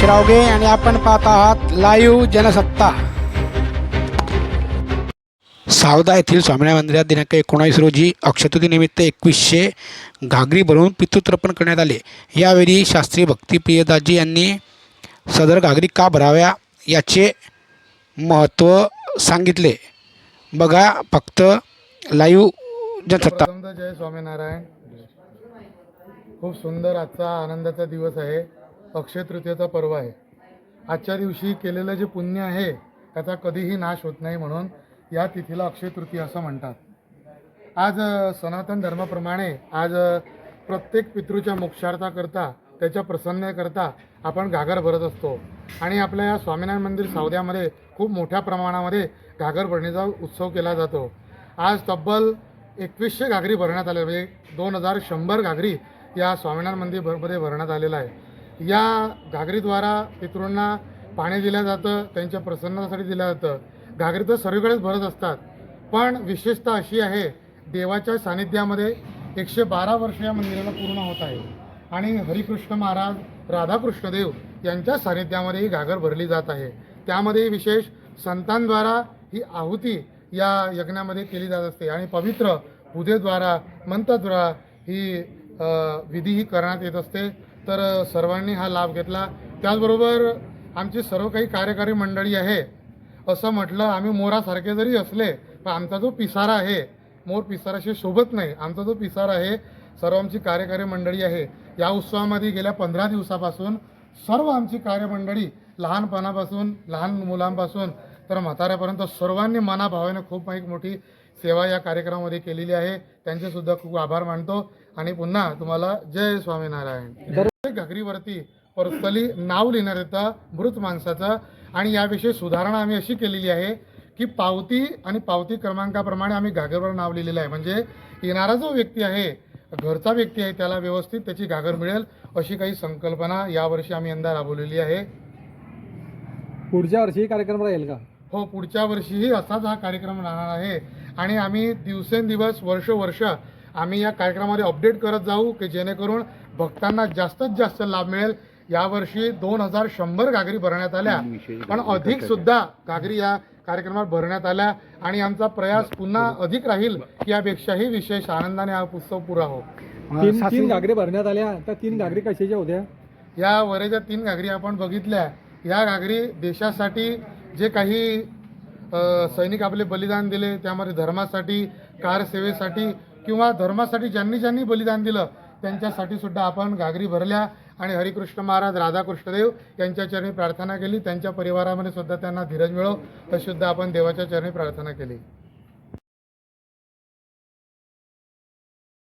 रावगे आणि आपण पाहत आहात लाईव्ह जनसत्ता। सावदा येथील स्वामीनारायण मंदिरात दिनांक 19 रोजी अक्षयतृतीनिमित्त 2100 घागरी भरून पितृतर्पण करण्यात आले। यावेळी शास्त्री भक्तिप्रियदासजी यांनी सदर घागरी का भराव्या याचे महत्त्व सांगितले। बघा फक्त लाईव्ह जनसत्ता। जय स्वामीनारायण। खूप सुंदर आजचा आनंदाचा दिवस आहे। अक्षय तृतीयेचा पर्व आहे। आजच्या दिवशी केलेलं जे पुण्य आहे त्याचा कधीही नाश होत नाही, म्हणून या तिथीला अक्षय तृतीया असं म्हणतात। आज सनातन धर्माप्रमाणे आज प्रत्येक पितृच्या मोक्षार्थाकरता त्याच्या प्रसन्नतेकरता आपण घागर भरत असतो आणि आपल्या या स्वामीनारायण मंदिर सावद्यामध्ये खूप मोठ्या प्रमाणामध्ये घागर भरणीचा उत्सव केला जातो। आज तब्बल 2100 घागरी भरण्यात आले, म्हणजे 2100 घागरी या स्वामीनारायण मंदिरमध्ये भरण्यात आलेला आहे। या घागरीद्वारा पितृंना पाणी दिलं जातं, त्यांच्या प्रसन्नतेसाठी दिलं जातं। घागरी तर सर्वीकडेच भरत असतात, पण विशेषता अशी आहे देवाच्या सानिध्यामध्ये 112 वर्ष या मंदिराला पूर्ण होत आहे आणि हरिकृष्ण महाराज राधाकृष्ण देव यांच्या सानिध्यामध्ये ही घागर भरली जात आहे। त्यामध्ये विशेष संतांद्वारा ही आहुती या यज्ञामध्ये केली जात असते आणि पवित्र पूजेद्वारा मंत्राद्वारा ही विधी ही करण्यात येत असते। तर सर्वांनी हा लाभ घेतला। त्याचबरोबर आमची सर्व काही कार्यकारी मंडळी आहे। असं म्हटलं आम्ही मोरासारखे जरी असले पण आमचा जो पिसारा आहे, मोर पिसाराशी शोभत नाही, आमचा जो पिसारा आहे, सर्व आमची कार्यकारी मंडळी आहे। या उत्सवामध्ये गेल्या 15 दिवसापासून सर्व आमची कार्यमंडळी लहानपणापासून लहान मुलांपासून तर म्हाताऱ्यापर्यंत सर्वांनी मनाभावाने खूप एक मोठी सेवा या कार्यक्रमामध्ये केलेली आहे। त्यांचे सुद्धा खूप आभार मानतो आणि पुन्हा तुम्हाला जय स्वामीनारायण। दर घागरीवरती पर्सनली नाव लिहिण्यात येतं मृत माणसाचं आणि याविषयी सुधारणा आम्ही अशी केलेली आहे की पावती आणि पावती क्रमांकाप्रमाणे आम्ही घागरवर नाव लिहिलेलं आहे, म्हणजे येणारा जो व्यक्ती आहे, घरचा व्यक्ती आहे, त्याला व्यवस्थित त्याची घागर मिळेल अशी काही संकल्पना यावर्षी आम्ही यंदा राबवलेली आहे। पुढच्या वर्षी कार्यक्रम राहील का? हो, पुढच्या वर्षीही असाच हा कार्यक्रम राहणार आहे आणि आम्ही दिवसेंदिवस वर्ष आम्ही या कार्यक्रमामध्ये अपडेट करत जाऊ की जेणेकरून भक्तांना जास्तीत जास्त लाभ मिळेल। यावर्षी 2100 घागरी भरण्यात आल्या, पण अधिक सुद्धा घागरी या कार्यक्रमात भरण्यात आल्या आणि आमचा प्रयास पुन्हा अधिक राहील की यापेक्षाही विशेष आनंदाने हा उत्सव पुरा हो। तीन घागरी भरण्यात आल्या, त्या 3 घागरी कशाच्या होत्या? या वरेच्या 3 घागरी आपण बघितल्या। या घागरी देशासाठी जे काही सैनिक आपले बलिदान दिले, त्यामध्ये धर्मासाठी, कारसेवेसाठी किंवा धर्मासाठी ज्यांनी बलिदान दिलं त्यांच्यासाठी सुद्धा आपण घागरी भरल्या आणि हरिकृष्ण महाराज राधाकृष्णदेव यांच्या चरणी प्रार्थना केली। त्यांच्या परिवारामध्ये सुद्धा त्यांना धीरज मिळो अशी सुद्धा आपण देवाच्या चरणी प्रार्थना केली।